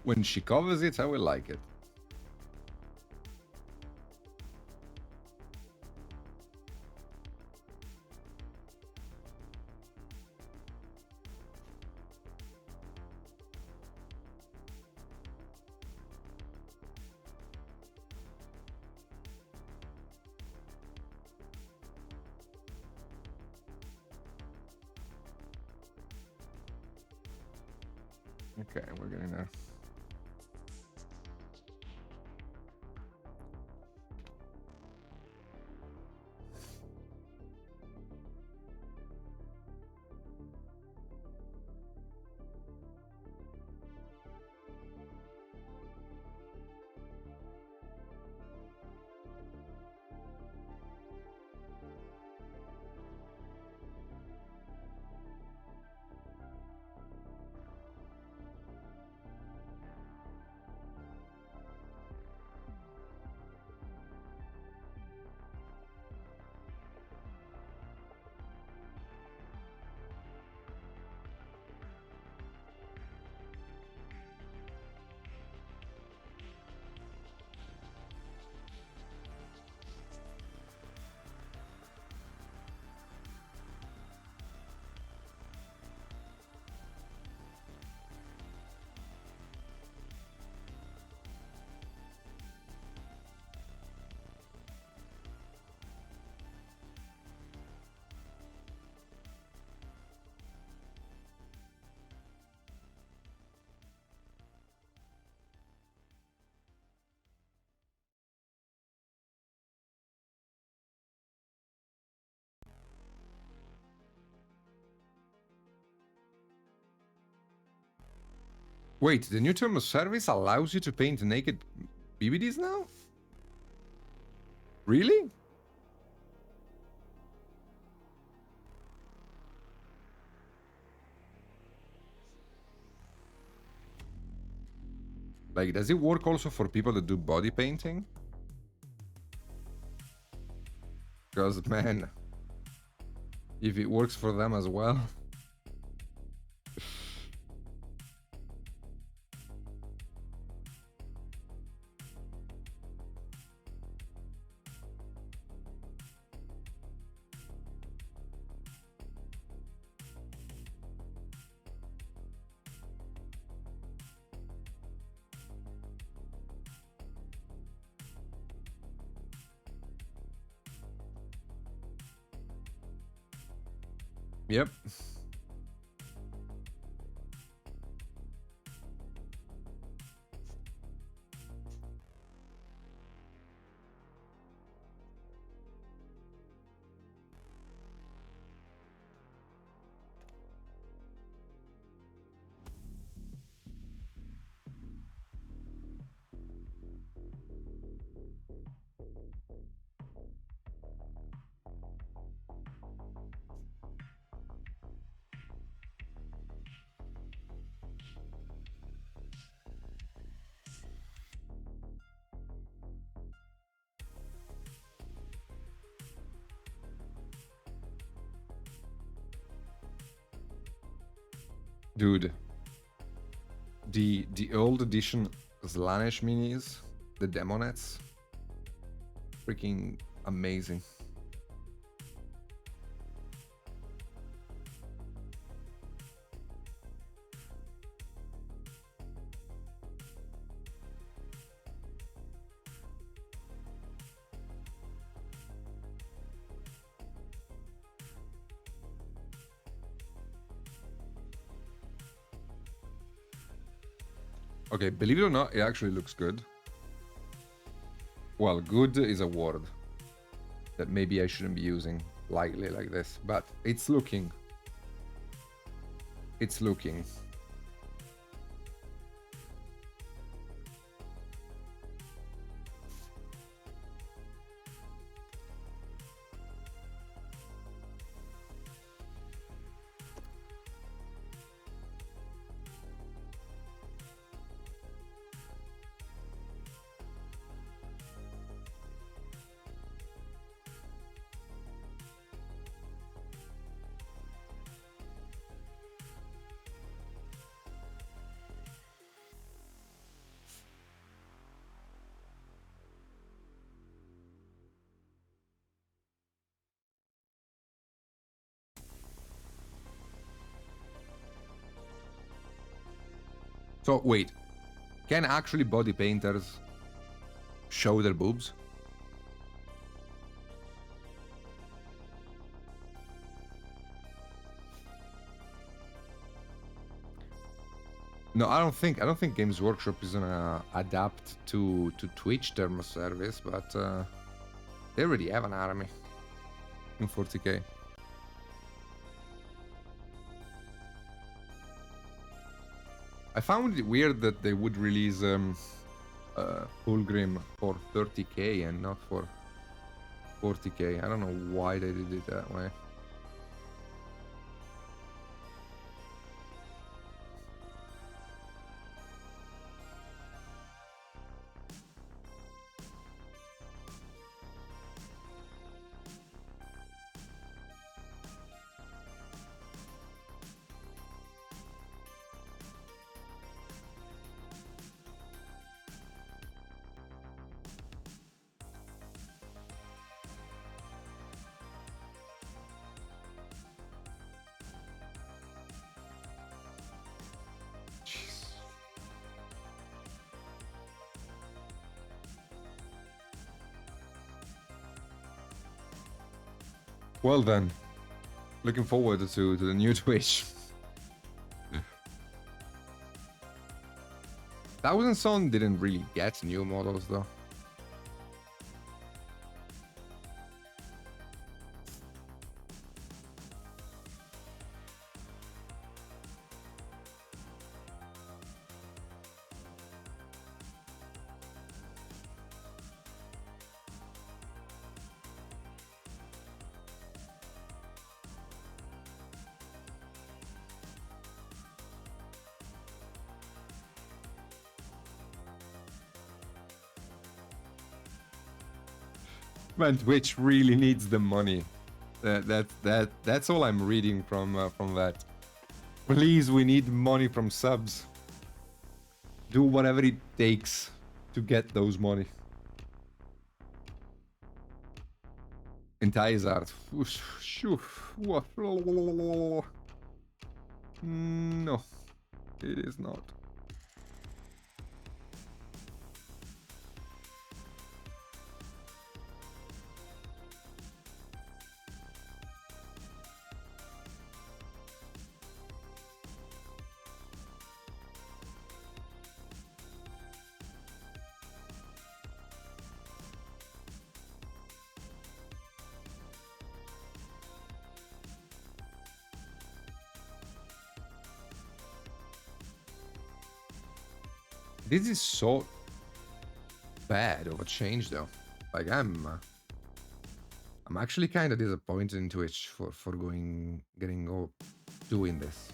When she covers it, I will like it. Okay, we're getting there. Wait, the new term of service allows you to paint naked BBDs now? Really? Like, does it work also for people that do body painting? Because, man, if it works for them as well. Yep. Dude, the old edition Slanesh minis, the Demonettes, freaking amazing. Okay, believe it or not, it actually looks good. Well, good is a word that maybe I shouldn't be using lightly like this, but it's looking. It's looking. So wait, can actually body painters show their boobs? No, I don't think Games Workshop is gonna adapt to Twitch term of service, but they already have an army in 40k. I found it weird that they would release Fulgrim for 30k and not for 40k. I don't know why they did it that way. Well then, looking forward to the new Twitch. Thousand Son didn't really get new models though. Man, Twitch really needs the money. That's all I'm reading from that. Please, we need money from subs. Do whatever it takes to get those money. Entizard. No, it is not. This is so bad of a change, though. Like I'm actually kind of disappointed in Twitch for doing this.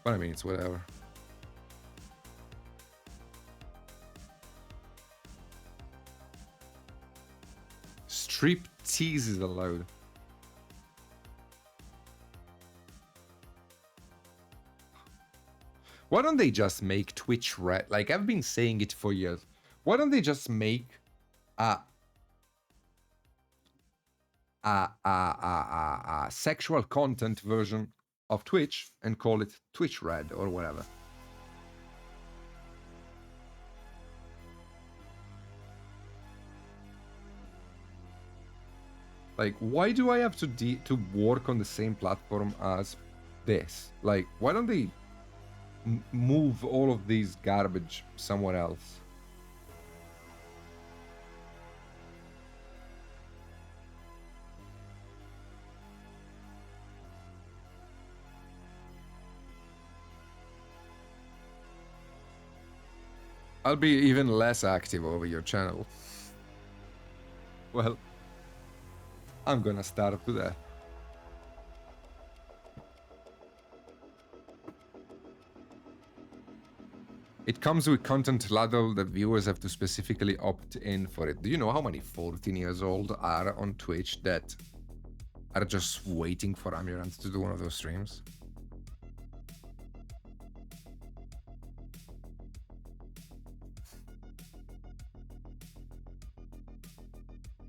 But I mean, it's whatever. Strip tease is allowed. Why don't they just make Twitch red? Like, I've been saying it for years. Why don't they just make a sexual content version of Twitch and call it Twitch Red or whatever? Like, why do I have to work on the same platform as this? Like, why don't they move all of these garbage somewhere else? I'll be even less active over your channel. Well, I'm gonna start to that. It comes with content ladder that viewers have to specifically opt in for it. Do you know how many 14 years old are on Twitch that are just waiting for Amirant to do one of those streams?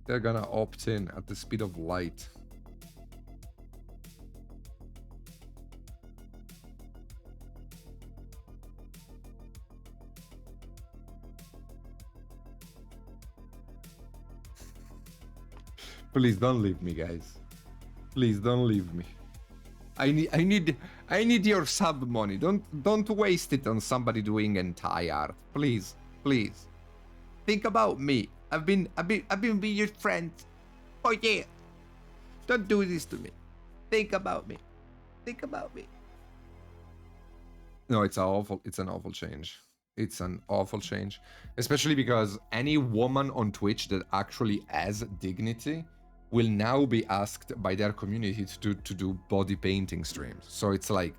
They're gonna opt in at the speed of light. Please don't leave me, guys. Please don't leave me. I need your sub money. Don't waste it on somebody doing hentai art. Please, please. Think about me. I've been with your friend for years. Don't do this to me. Think about me. Think about me. No, it's an awful change. It's an awful change. Especially because any woman on Twitch that actually has dignity will now be asked by their community to do body painting streams. So it's like,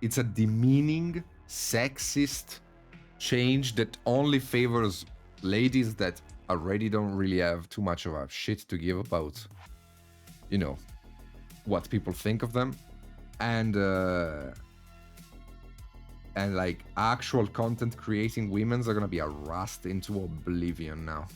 it's a demeaning, sexist change that only favors ladies that already don't really have too much of a shit to give about, you know, what people think of them. And like actual content creating women's are gonna be rust into oblivion now.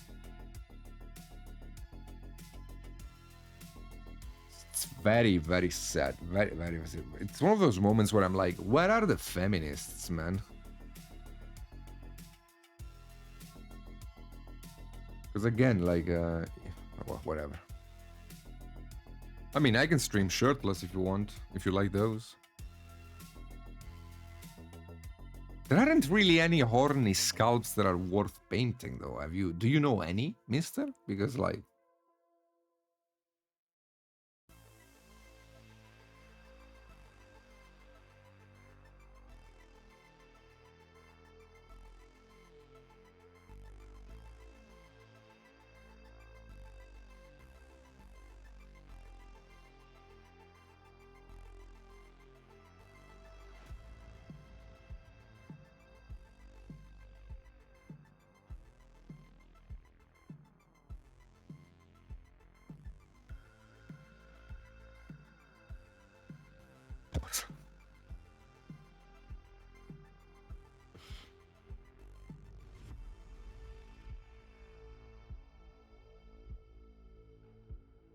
It's very, very sad. Very, very sad. It's one of those moments where I'm like, where are the feminists, man? Because again, like, whatever. I mean, I can stream shirtless if you want, if you like those. There aren't really any horny scalps that are worth painting, though. Have you? Do you know any, mister? Because, like...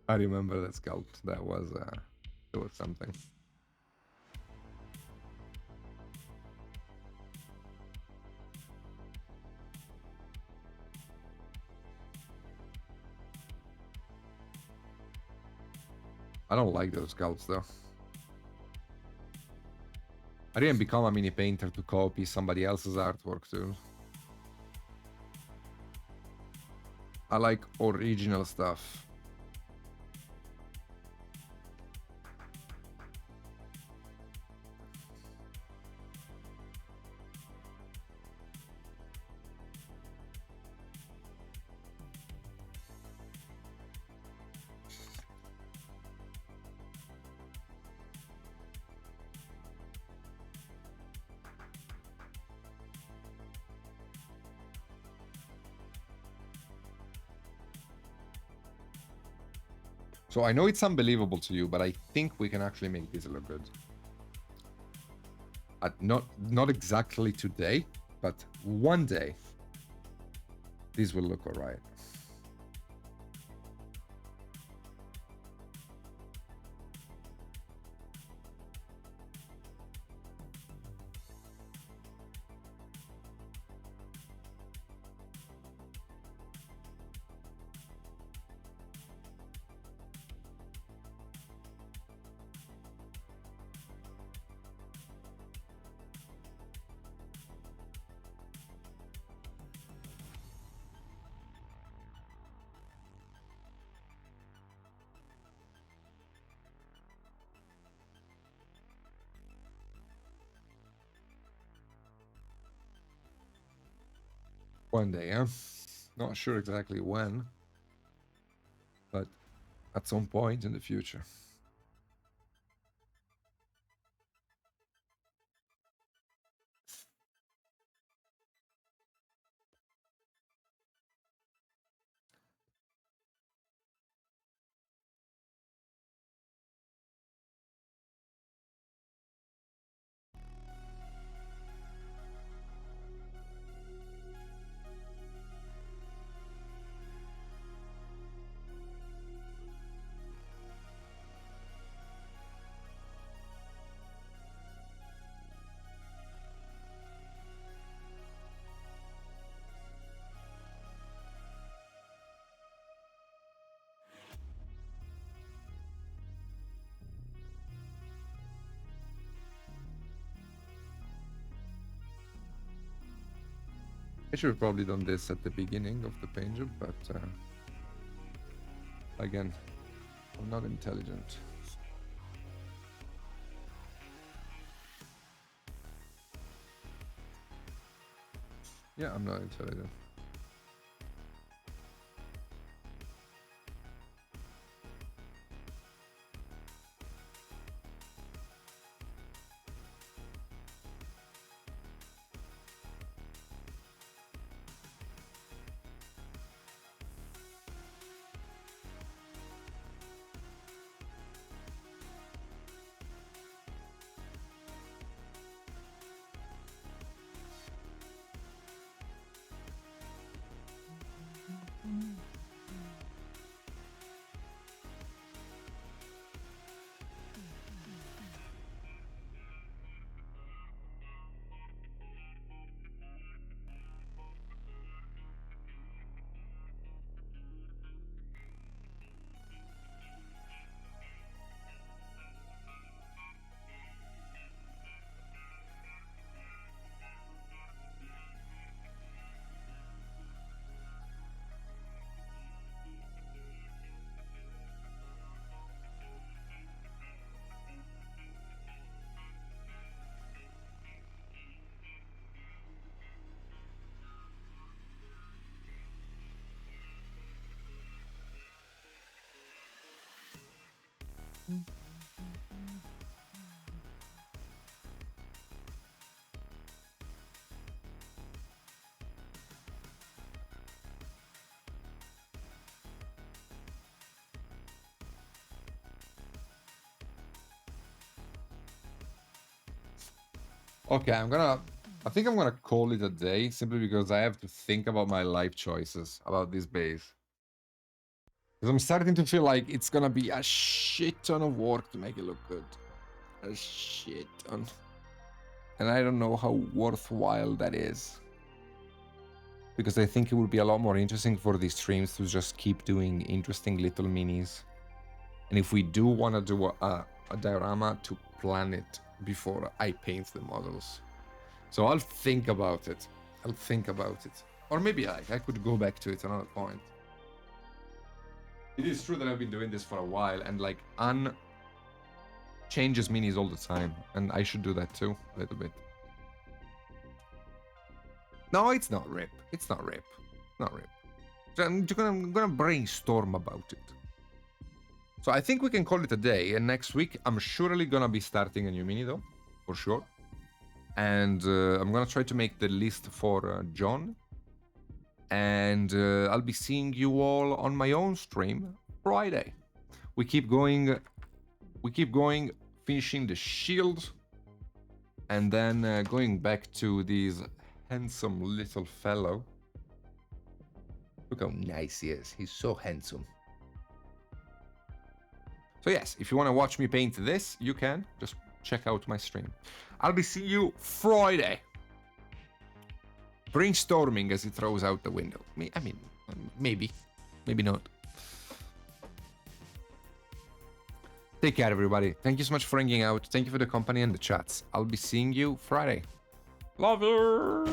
I remember that scalp. That was something. I don't like those scalps though. I didn't become a mini painter to copy somebody else's artwork too. I like original stuff. So I know it's unbelievable to you, but I think we can actually make this look good. Not exactly today, but one day, this will look alright. One day, huh? Not sure exactly when, but at some point in the future. I should have probably done this at the beginning of the paint job, but again, I'm not intelligent. Yeah, I'm not intelligent. Okay, I think I'm gonna call it a day simply because I have to think about my life choices about this base. Because I'm starting to feel like it's gonna be a shit ton of work to make it look good. A shit ton. And I don't know how worthwhile that is. Because I think it would be a lot more interesting for these streams to just keep doing interesting little minis. And if we do want to do a diorama, to plan it before I paint the models. So I'll think about it. I'll think about it. Or maybe I could go back to it another point. It is true that I've been doing this for a while, and like changes minis all the time, and I should do that too a little bit. No, it's not rip. It's not rip. Not rip. So I'm gonna brainstorm about it. So I think we can call it a day, and next week I'm surely gonna be starting a new mini though, for sure. And I'm gonna try to make the list for John. And I'll be seeing you all on my own stream Friday. We keep going, finishing the shield, and then going back to this handsome little fellow. Look how nice he is. He's so handsome. So yes, if you want to watch me paint this, you can. Just check out my stream. I'll be seeing you Friday. Brainstorming as he throws out the window. I mean, maybe. Maybe not. Take care, everybody. Thank you so much for hanging out. Thank you for the company and the chats. I'll be seeing you Friday. Love you!